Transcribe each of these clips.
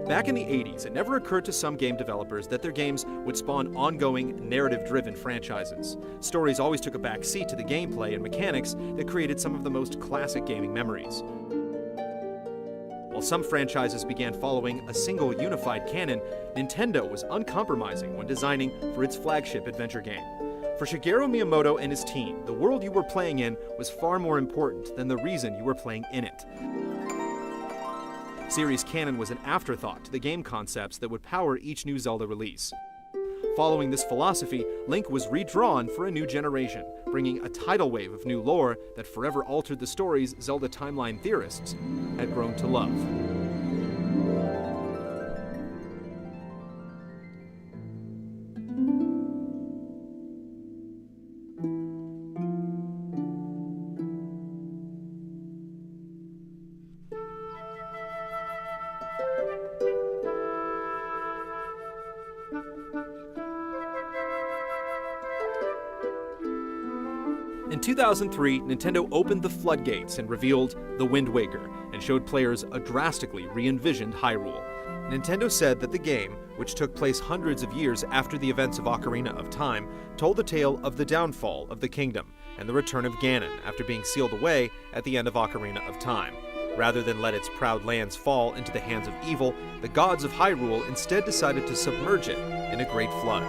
Back in the 80s, it never occurred to some game developers that their games would spawn ongoing, narrative-driven franchises. Stories always took a back seat to the gameplay and mechanics that created some of the most classic gaming memories. While some franchises began following a single unified canon, Nintendo was uncompromising when designing for its flagship adventure game. For Shigeru Miyamoto and his team, the world you were playing in was far more important than the reason you were playing in it. Series canon was an afterthought to the game concepts that would power each new Zelda release. Following this philosophy, Link was redrawn for a new generation, bringing a tidal wave of new lore that forever altered the stories Zelda timeline theorists had grown to love. In 2003, Nintendo opened the floodgates and revealed The Wind Waker, and showed players a drastically re-envisioned Hyrule. Nintendo said that the game, which took place hundreds of years after the events of Ocarina of Time, told the tale of the downfall of the kingdom and the return of Ganon after being sealed away at the end of Ocarina of Time. Rather than let its proud lands fall into the hands of evil, the gods of Hyrule instead decided to submerge it in a great flood.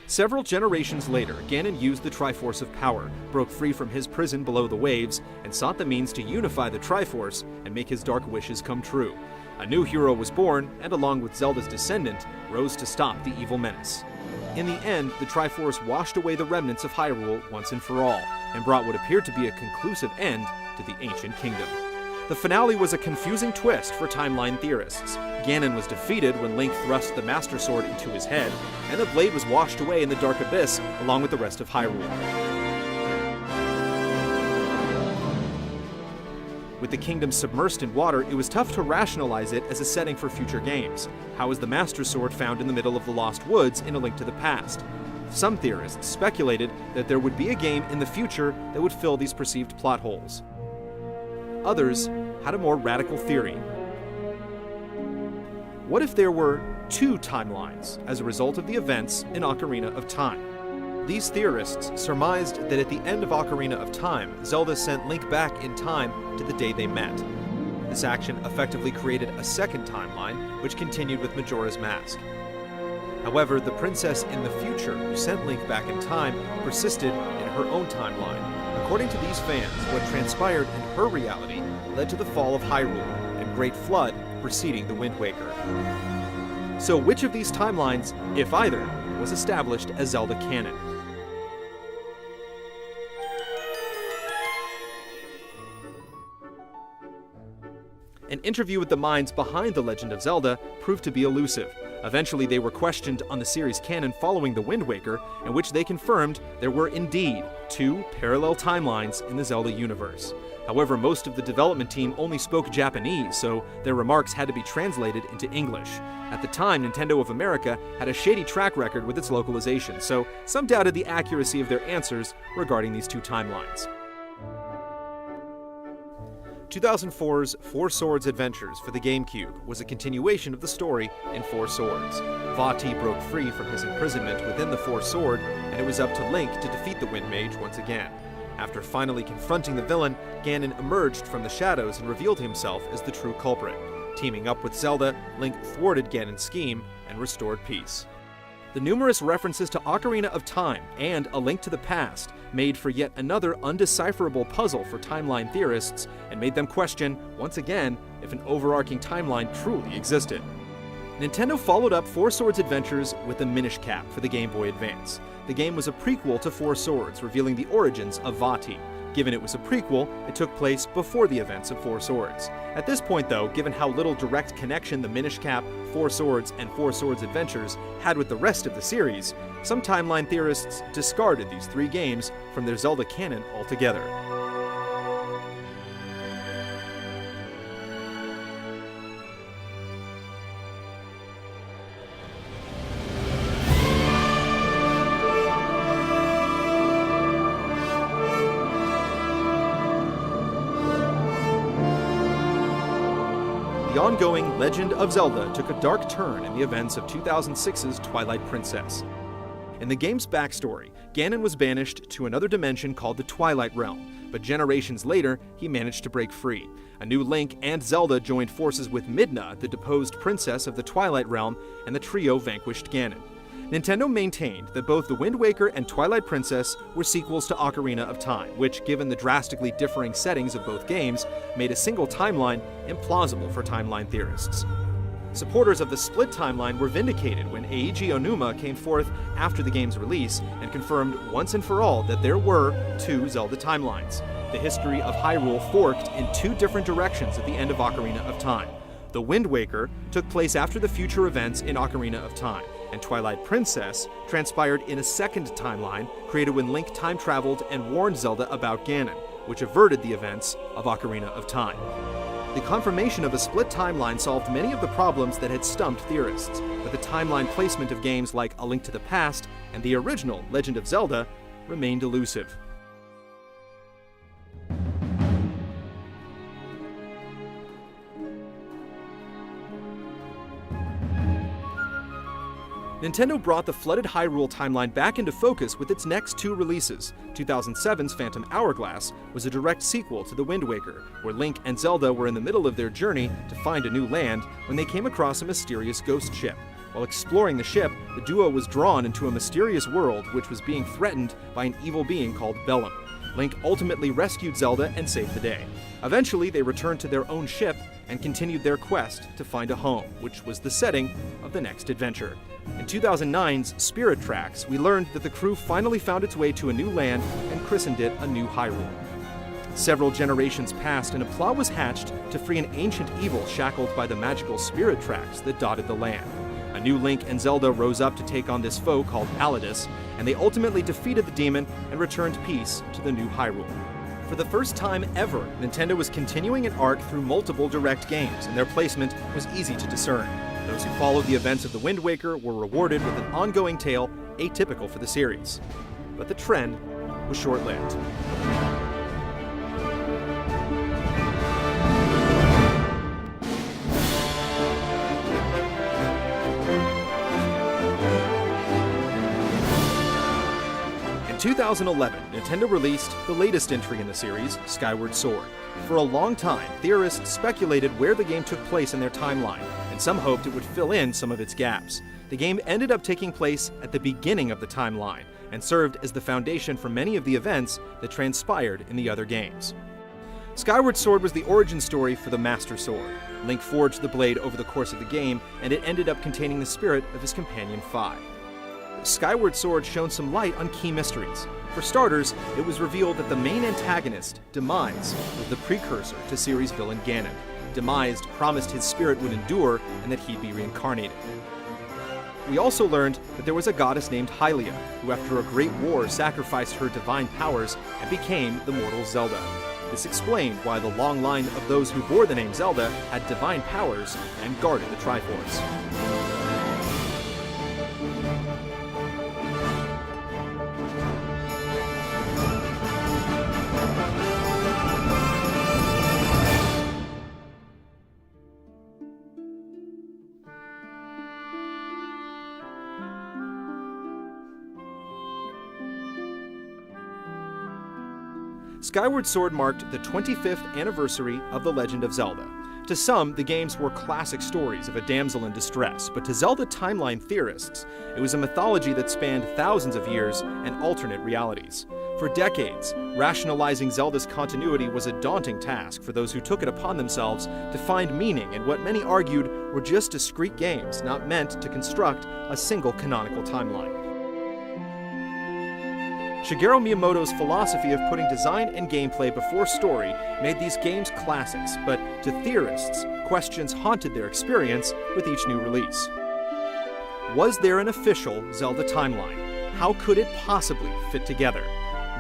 Several generations later, Ganon used the Triforce of Power, broke free from his prison below the waves, and sought the means to unify the Triforce and make his dark wishes come true. A new hero was born, and along with Zelda's descendant, rose to stop the evil menace. In the end, the Triforce washed away the remnants of Hyrule once and for all, and brought what appeared to be a conclusive end to the ancient kingdom. The finale was a confusing twist for timeline theorists. Ganon was defeated when Link thrust the Master Sword into his head, and the blade was washed away in the Dark Abyss along with the rest of Hyrule. With the kingdom submersed in water, it was tough to rationalize it as a setting for future games. How is the Master Sword found in the middle of the Lost Woods in A Link to the Past? Some theorists speculated that there would be a game in the future that would fill these perceived plot holes. Others had a more radical theory. What if there were two timelines as a result of the events in Ocarina of Time? These theorists surmised that at the end of Ocarina of Time, Zelda sent Link back in time to the day they met. This action effectively created a second timeline, which continued with Majora's Mask. However, the princess in the future who sent Link back in time persisted in her own timeline. According to these fans, what transpired in her reality led to the fall of Hyrule and Great Flood preceding the Wind Waker. So which of these timelines, if either, was established as Zelda canon? An interview with the minds behind The Legend of Zelda proved to be elusive. Eventually, they were questioned on the series canon following The Wind Waker, in which they confirmed there were indeed two parallel timelines in the Zelda universe. However, most of the development team only spoke Japanese, so their remarks had to be translated into English. At the time, Nintendo of America had a shady track record with its localization, so some doubted the accuracy of their answers regarding these two timelines. 2004's Four Swords Adventures for the GameCube was a continuation of the story in Four Swords. Vati broke free from his imprisonment within the Four Sword, and it was up to Link to defeat the Wind Mage once again. After finally confronting the villain, Ganon emerged from the shadows and revealed himself as the true culprit. Teaming up with Zelda, Link thwarted Ganon's scheme and restored peace. The numerous references to Ocarina of Time and A Link to the Past made for yet another undecipherable puzzle for timeline theorists and made them question, once again, if an overarching timeline truly existed. Nintendo followed up Four Swords Adventures with the Minish Cap for the Game Boy Advance. The game was a prequel to Four Swords, revealing the origins of Vati. Given it was a prequel, it took place before the events of Four Swords. At this point, though, given how little direct connection the Minish Cap, Four Swords, and Four Swords Adventures had with the rest of the series, some timeline theorists discarded these three games from their Zelda canon altogether. the ongoing Legend of Zelda took a dark turn in the events of 2006's Twilight Princess. In the game's backstory, Ganon was banished to another dimension called the Twilight Realm, but generations later, he managed to break free. A new Link and Zelda joined forces with Midna, the deposed princess of the Twilight Realm, and the trio vanquished Ganon. Nintendo maintained that both The Wind Waker and Twilight Princess were sequels to Ocarina of Time, which, given the drastically differing settings of both games, made a single timeline implausible for timeline theorists. Supporters of the split timeline were vindicated when Eiji Onuma came forth after the game's release and confirmed once and for all that there were two Zelda timelines. The history of Hyrule forked in two different directions at the end of Ocarina of Time. The Wind Waker took place after the future events in Ocarina of Time, and Twilight Princess transpired in a second timeline created when Link time traveled and warned Zelda about Ganon, which averted the events of Ocarina of Time. The confirmation of a split timeline solved many of the problems that had stumped theorists, but the timeline placement of games like A Link to the Past and the original Legend of Zelda remained elusive. Nintendo brought the flooded Hyrule timeline back into focus with its next two releases. 2007's Phantom Hourglass was a direct sequel to The Wind Waker, where Link and Zelda were in the middle of their journey to find a new land when they came across a mysterious ghost ship. While exploring the ship, the duo was drawn into a mysterious world which was being threatened by an evil being called Bellum. Link ultimately rescued Zelda and saved the day. Eventually, they returned to their own ship and continued their quest to find a home, which was the setting of the next adventure. In 2009's Spirit Tracks, we learned that the crew finally found its way to a new land and christened it a New Hyrule. Several generations passed and a plot was hatched to free an ancient evil shackled by the magical spirit tracks that dotted the land. A new Link and Zelda rose up to take on this foe called Alidus, and they ultimately defeated the demon and returned peace to the New Hyrule. For the first time ever, Nintendo was continuing an arc through multiple direct games, and their placement was easy to discern. Those who followed the events of The Wind Waker were rewarded with an ongoing tale atypical for the series. But the trend was short-lived. In 2011, Nintendo released the latest entry in the series, Skyward Sword. For a long time, theorists speculated where the game took place in their timeline, and some hoped it would fill in some of its gaps. The game ended up taking place at the beginning of the timeline, and served as the foundation for many of the events that transpired in the other games. Skyward Sword was the origin story for the Master Sword. Link forged the blade over the course of the game, and it ended up containing the spirit of his companion Fi. Skyward Sword shone some light on key mysteries. For starters, it was revealed that the main antagonist, Demise, was the precursor to series villain Ganon. Demise promised his spirit would endure and that he'd be reincarnated. We also learned that there was a goddess named Hylia, who after a great war sacrificed her divine powers and became the mortal Zelda. This explained why the long line of those who bore the name Zelda had divine powers and guarded the Triforce. Skyward Sword marked the 25th anniversary of The Legend of Zelda. To some, the games were classic stories of a damsel in distress, but to Zelda timeline theorists, it was a mythology that spanned thousands of years and alternate realities. For decades, rationalizing Zelda's continuity was a daunting task for those who took it upon themselves to find meaning in what many argued were just discrete games not meant to construct a single canonical timeline. Shigeru Miyamoto's philosophy of putting design and gameplay before story made these games classics, but to theorists, questions haunted their experience with each new release. Was there an official Zelda timeline? How could it possibly fit together?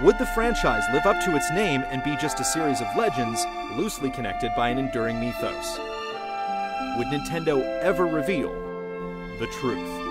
Would the franchise live up to its name and be just a series of legends loosely connected by an enduring mythos? Would Nintendo ever reveal the truth?